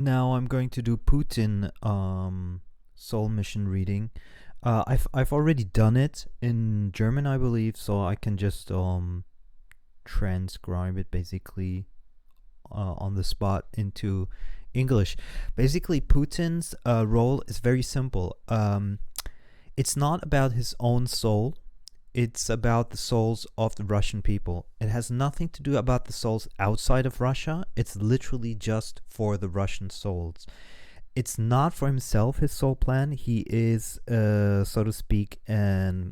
Now I'm going to do Putin soul mission reading. I've already done it in German, I believe, so I can just transcribe it basically on the spot into English. Basically, Putin's role is very simple. It's not about his own soul. It's about the souls of the Russian people. It has nothing to do about the souls outside of Russia. It's literally just for the Russian souls. It's not for himself, his soul plan. He is, so to speak, a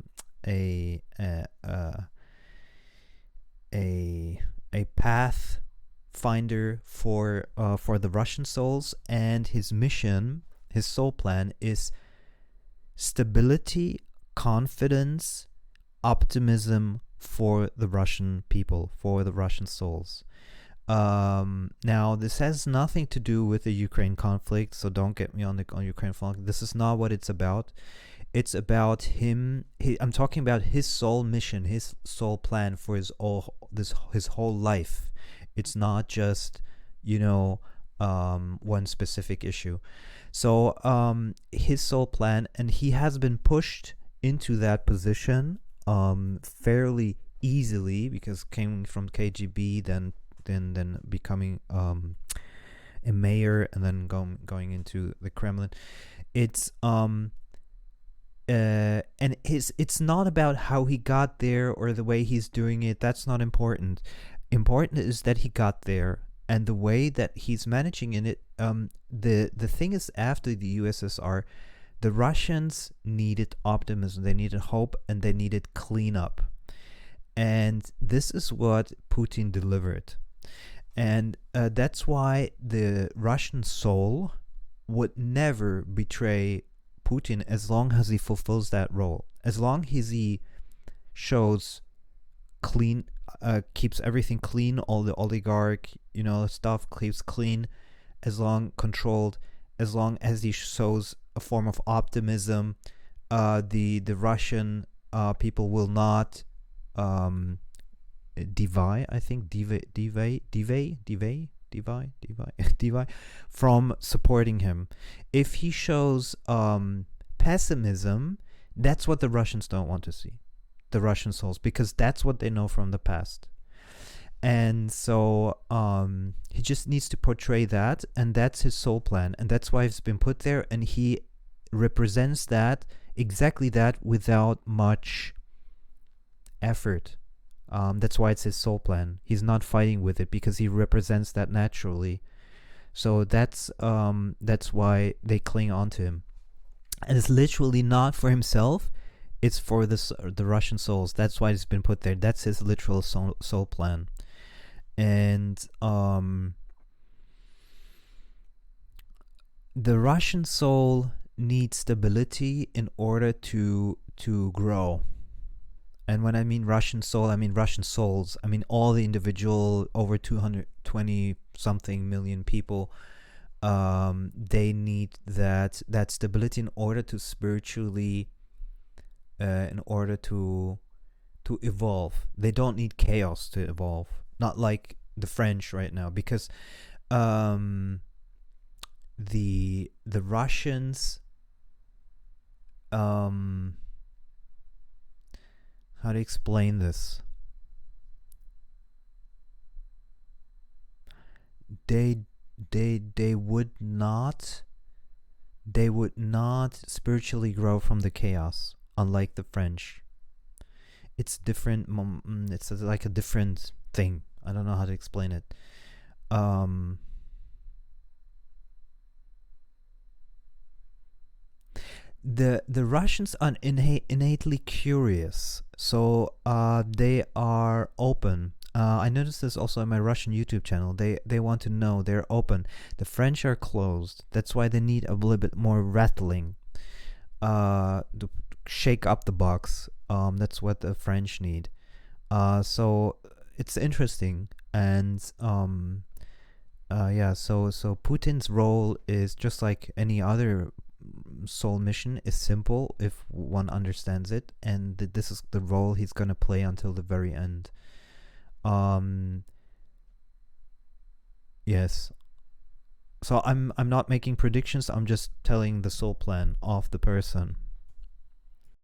a path finder for the Russian souls, and his mission, his soul plan, is stability, confidence, optimism for the Russian people, for the Russian souls. Now, this has nothing to do with the Ukraine conflict, so don't get me on the Ukraine conflict. This is not what it's about. It's about him. I'm talking about his soul mission, his soul plan for his whole life. It's not just, one specific issue. So his soul plan, and he has been pushed into that position fairly easily, because coming from KGB, then becoming a mayor, and then going into the Kremlin. It's and it's not about how he got there or the way he's doing it. That's not important. Important is that he got there, and the way that he's managing in it. The thing is, after the USSR, the Russians needed optimism, they needed hope, and they needed cleanup. And this is what Putin delivered. And that's why the Russian soul would never betray Putin as long as he fulfills that role. As long as he shows clean, keeps everything clean, all the oligarch, stuff keeps clean, as long controlled, as long as he shows a form of optimism, the Russian people will not divide from supporting him. If he shows pessimism, that's what the Russians don't want to see, the Russian souls, because that's what they know from the past. And so he just needs to portray that, and that's his soul plan, and that's why he's been put there, and he represents that, exactly that, without much effort. That's why it's his soul plan. He's not fighting with it, because he represents that naturally. So that's why they cling on to him. And it's literally not for himself. It's for the Russian souls. That's why it's been put there. That's his literal soul plan. And the Russian soul needs stability in order to grow. And when I mean Russian soul, I mean Russian souls. I mean all the individual, over 220 something million people. They need that stability in order to spiritually, in order to evolve. They don't need chaos to evolve. Not like the French right now, because the Russians, how to explain this? They would not spiritually grow from the chaos, unlike the French. It's different. It's like a different thing. I don't know how to explain it. The Russians are innately curious, so they are open. I noticed this also in my Russian YouTube channel. They want to know. They're open. The French are closed. That's why they need a little bit more rattling, to shake up the box. That's what the French need. So it's interesting. And So Putin's role is just like any other soul mission, is simple if one understands it, and this is the role he's gonna play until the very end. Yes. So I'm not making predictions. I'm just telling the soul plan of the person.